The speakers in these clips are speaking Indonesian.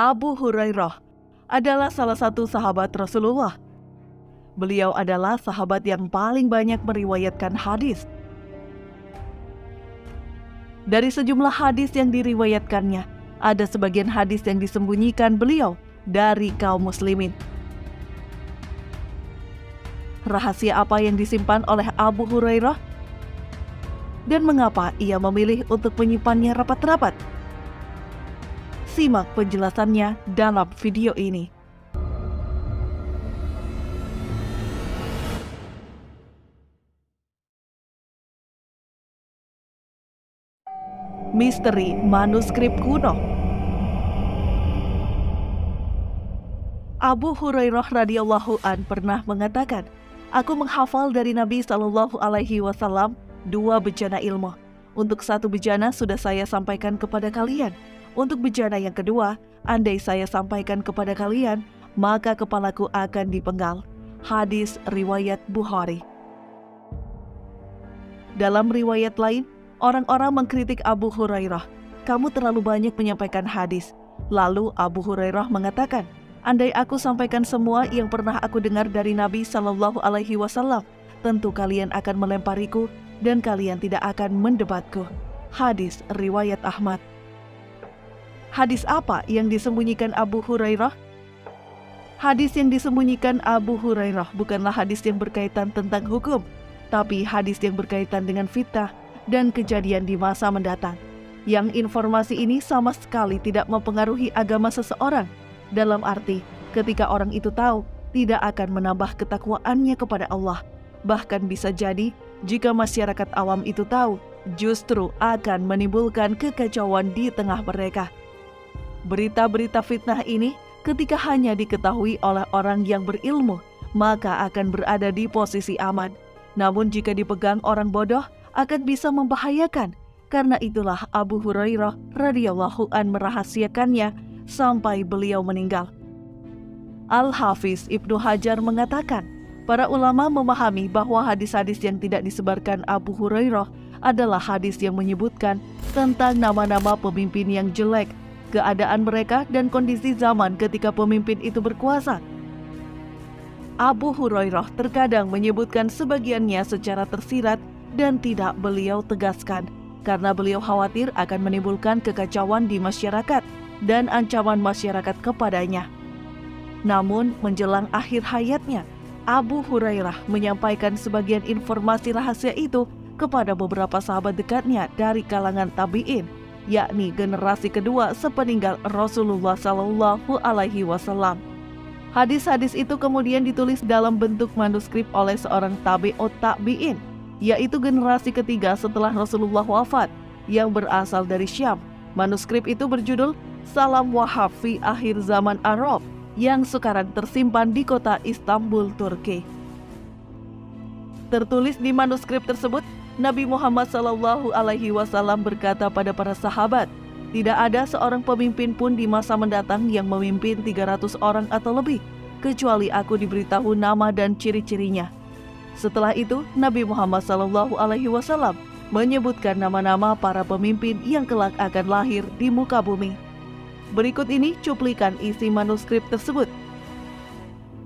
Abu Hurairah adalah salah satu sahabat Rasulullah. Beliau adalah sahabat yang paling banyak meriwayatkan hadis. Dari sejumlah hadis yang diriwayatkannya, ada sebagian hadis yang disembunyikan beliau dari kaum muslimin. Rahasia apa yang disimpan oleh Abu Hurairah? Dan mengapa ia memilih untuk menyimpannya rapat-rapat? Simak penjelasannya dalam video ini. Misteri manuskrip kuno. Abu Hurairah radhiyallahu an pernah mengatakan, "Aku menghafal dari Nabi Shallallahu alaihi wasallam 2 bejana ilmu. Untuk 1 bejana sudah saya sampaikan kepada kalian. Untuk bejana yang kedua, andai saya sampaikan kepada kalian, maka kepalaku akan dipenggal." Hadis riwayat Bukhari. Dalam riwayat lain, orang-orang mengkritik Abu Hurairah, "Kamu terlalu banyak menyampaikan hadis." Lalu Abu Hurairah mengatakan, "Andai aku sampaikan semua yang pernah aku dengar dari Nabi Shallallahu alaihi wasallam, tentu kalian akan melempariku dan kalian tidak akan mendebatku." Hadis riwayat Ahmad. Hadis apa yang disembunyikan Abu Hurairah? Hadis yang disembunyikan Abu Hurairah bukanlah hadis yang berkaitan tentang hukum, tapi hadis yang berkaitan dengan fitnah dan kejadian di masa mendatang. Yang informasi ini sama sekali tidak mempengaruhi agama seseorang, dalam arti ketika orang itu tahu, tidak akan menambah ketakwaannya kepada Allah. Bahkan bisa jadi jika masyarakat awam itu tahu, justru akan menimbulkan kekacauan di tengah mereka. Berita-berita fitnah ini ketika hanya diketahui oleh orang yang berilmu, maka akan berada di posisi aman. Namun jika dipegang orang bodoh, akan bisa membahayakan. Karena itulah Abu Hurairah radhiyallahu an merahasiakannya sampai beliau meninggal. Al-Hafiz Ibnu Hajar mengatakan, para ulama memahami bahwa hadis-hadis yang tidak disebarkan Abu Hurairah adalah hadis yang menyebutkan tentang nama-nama pemimpin yang jelek, keadaan mereka dan kondisi zaman ketika pemimpin itu berkuasa. Abu Hurairah terkadang menyebutkan sebagiannya secara tersirat dan tidak beliau tegaskan, karena beliau khawatir akan menimbulkan kekacauan di masyarakat dan ancaman masyarakat kepadanya. Namun menjelang akhir hayatnya, Abu Hurairah menyampaikan sebagian informasi rahasia itu kepada beberapa sahabat dekatnya dari kalangan tabi'in, yakni generasi kedua sepeninggal Rasulullah Shallallahu alaihi wasallam. Hadis-hadis itu kemudian ditulis dalam bentuk manuskrip oleh seorang tabi'ut tabi'in, yaitu generasi ketiga setelah Rasulullah wafat, yang berasal dari Syam. Manuskrip itu berjudul Salam Wahab fi Akhir Zaman Arab, yang sekarang tersimpan di kota Istanbul, Turki. Tertulis di manuskrip tersebut, Nabi Muhammad SAW berkata pada para sahabat, "Tidak ada seorang pemimpin pun di masa mendatang yang memimpin 300 orang atau lebih, kecuali aku diberitahu nama dan ciri-cirinya." Setelah itu, Nabi Muhammad SAW menyebutkan nama-nama para pemimpin yang kelak akan lahir di muka bumi. Berikut ini cuplikan isi manuskrip tersebut.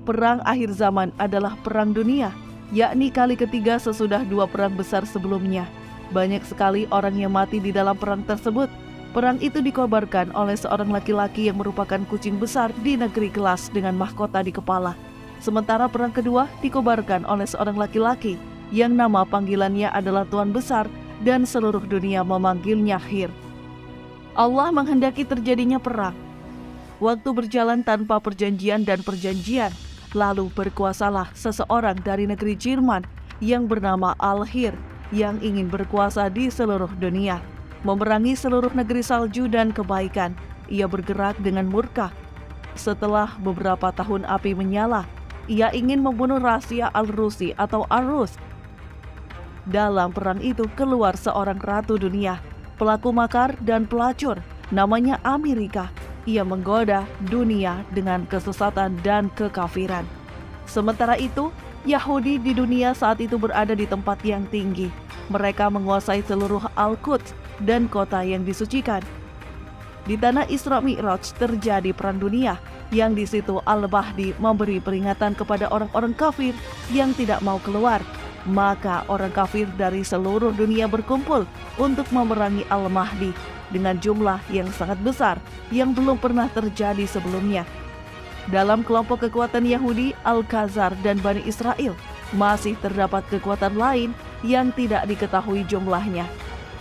Perang akhir zaman adalah perang dunia, yakni kali ketiga sesudah 2 perang besar sebelumnya. Banyak sekali orang yang mati di dalam perang tersebut. Perang itu dikobarkan oleh seorang laki-laki yang merupakan kucing besar di negeri Gelas dengan mahkota di kepala. Sementara perang kedua dikobarkan oleh seorang laki-laki yang nama panggilannya adalah Tuan Besar dan seluruh dunia memanggilnya Khir. Allah menghendaki terjadinya perang. Waktu berjalan tanpa perjanjian dan perjanjian, lalu berkuasalah seseorang dari negeri Jerman yang bernama Al-Khir yang ingin berkuasa di seluruh dunia, memerangi seluruh negeri salju dan kebaikan. Ia bergerak dengan murka. Setelah beberapa tahun api menyala, ia ingin membunuh rahasia Al-Rusi atau Arus. Dalam perang itu keluar seorang ratu dunia, pelaku makar dan pelacur, namanya Amerika. Ia menggoda dunia dengan kesesatan dan kekafiran. Sementara itu, Yahudi di dunia saat itu berada di tempat yang tinggi. Mereka menguasai seluruh Al-Quds dan kota yang disucikan. Di tanah Isra Mi'raj terjadi perang dunia, yang di situ Al-Mahdi memberi peringatan kepada orang-orang kafir yang tidak mau keluar. Maka orang kafir dari seluruh dunia berkumpul untuk memerangi Al-Mahdi dengan jumlah yang sangat besar yang belum pernah terjadi sebelumnya. Dalam kelompok kekuatan Yahudi, Al-Khazar dan Bani Israel, masih terdapat kekuatan lain yang tidak diketahui jumlahnya.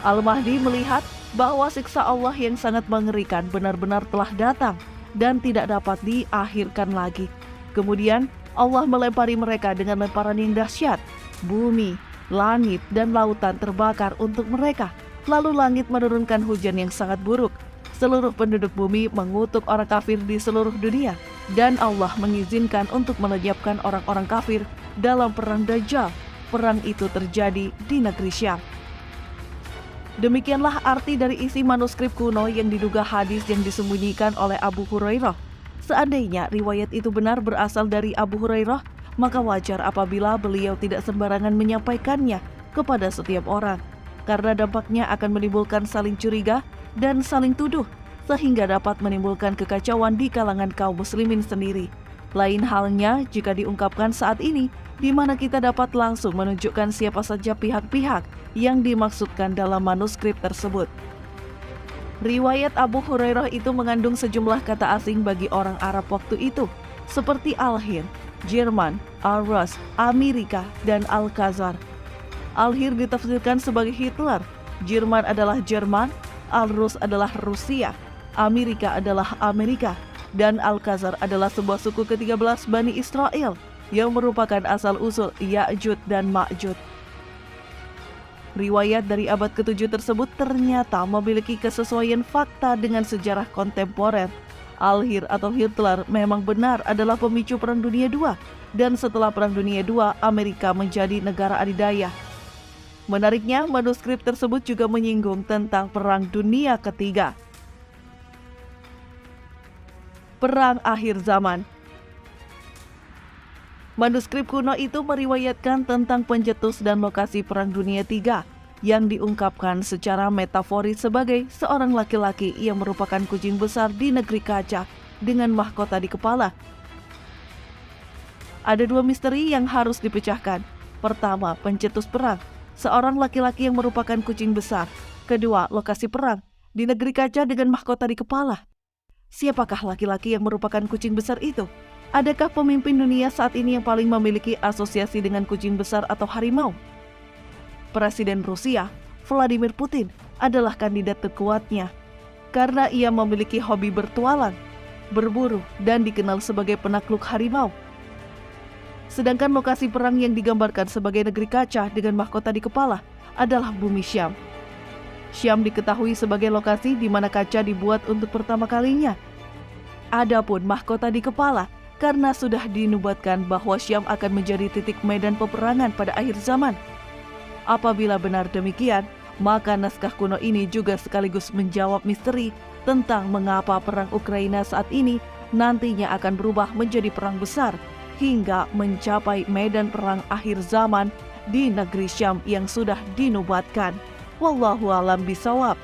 Al-Mahdi melihat bahwa siksa Allah yang sangat mengerikan benar-benar telah datang dan tidak dapat diakhirkan lagi. Kemudian Allah melempari mereka dengan lemparan yang dahsyat. Bumi, langit, dan lautan terbakar untuk mereka. Lalu langit menurunkan hujan yang sangat buruk. Seluruh penduduk bumi mengutuk orang kafir di seluruh dunia. Dan Allah mengizinkan untuk melenyapkan orang-orang kafir dalam perang Dajjal. Perang itu terjadi di negeri Syam. Demikianlah arti dari isi manuskrip kuno yang diduga hadis yang disembunyikan oleh Abu Hurairah. Seandainya riwayat itu benar berasal dari Abu Hurairah, maka wajar apabila beliau tidak sembarangan menyampaikannya kepada setiap orang, karena dampaknya akan menimbulkan saling curiga dan saling tuduh, sehingga dapat menimbulkan kekacauan di kalangan kaum muslimin sendiri. Lain halnya jika diungkapkan saat ini, di mana kita dapat langsung menunjukkan siapa saja pihak-pihak yang dimaksudkan dalam manuskrip tersebut. Riwayat Abu Hurairah itu mengandung sejumlah kata asing bagi orang Arab waktu itu, seperti Al-Hir, Jerman, Al-Rus, Amerika, dan Al-Khazar. Al-Hir ditafsirkan sebagai Hitler, Jerman adalah Jerman, Al-Rus adalah Rusia, Amerika adalah Amerika, dan Al-Khazar adalah sebuah suku ke-13 Bani Israel yang merupakan asal-usul Ya'jud dan Ma'jud. Riwayat dari abad ke-7 tersebut ternyata memiliki kesesuaian fakta dengan sejarah kontemporer. Al-Hir atau Hitler memang benar adalah pemicu Perang Dunia II, dan setelah Perang Dunia II, Amerika menjadi negara adidaya. Menariknya, manuskrip tersebut juga menyinggung tentang Perang Dunia Ketiga. Perang akhir zaman. Manuskrip kuno itu meriwayatkan tentang pencetus dan lokasi Perang Dunia III yang diungkapkan secara metaforis sebagai seorang laki-laki yang merupakan kucing besar di negeri kaca dengan mahkota di kepala. Ada dua misteri yang harus dipecahkan. Pertama, pencetus perang, seorang laki-laki yang merupakan kucing besar. Kedua, lokasi perang, di negeri kaca dengan mahkota di kepala. Siapakah laki-laki yang merupakan kucing besar itu? Adakah pemimpin dunia saat ini yang paling memiliki asosiasi dengan kucing besar atau harimau? Presiden Rusia, Vladimir Putin, adalah kandidat terkuatnya karena ia memiliki hobi bertualang, berburu, dan dikenal sebagai penakluk harimau. Sedangkan lokasi perang yang digambarkan sebagai negeri kaca dengan mahkota di kepala adalah bumi Syam. Syam diketahui sebagai lokasi di mana kaca dibuat untuk pertama kalinya. Adapun mahkota di kepala karena sudah dinubuatkan bahwa Syam akan menjadi titik medan peperangan pada akhir zaman. Apabila benar demikian, maka naskah kuno ini juga sekaligus menjawab misteri tentang mengapa perang Ukraina saat ini nantinya akan berubah menjadi perang besar hingga mencapai medan perang akhir zaman di negeri Syam yang sudah dinubuatkan. Wallahu a'lam bishawab.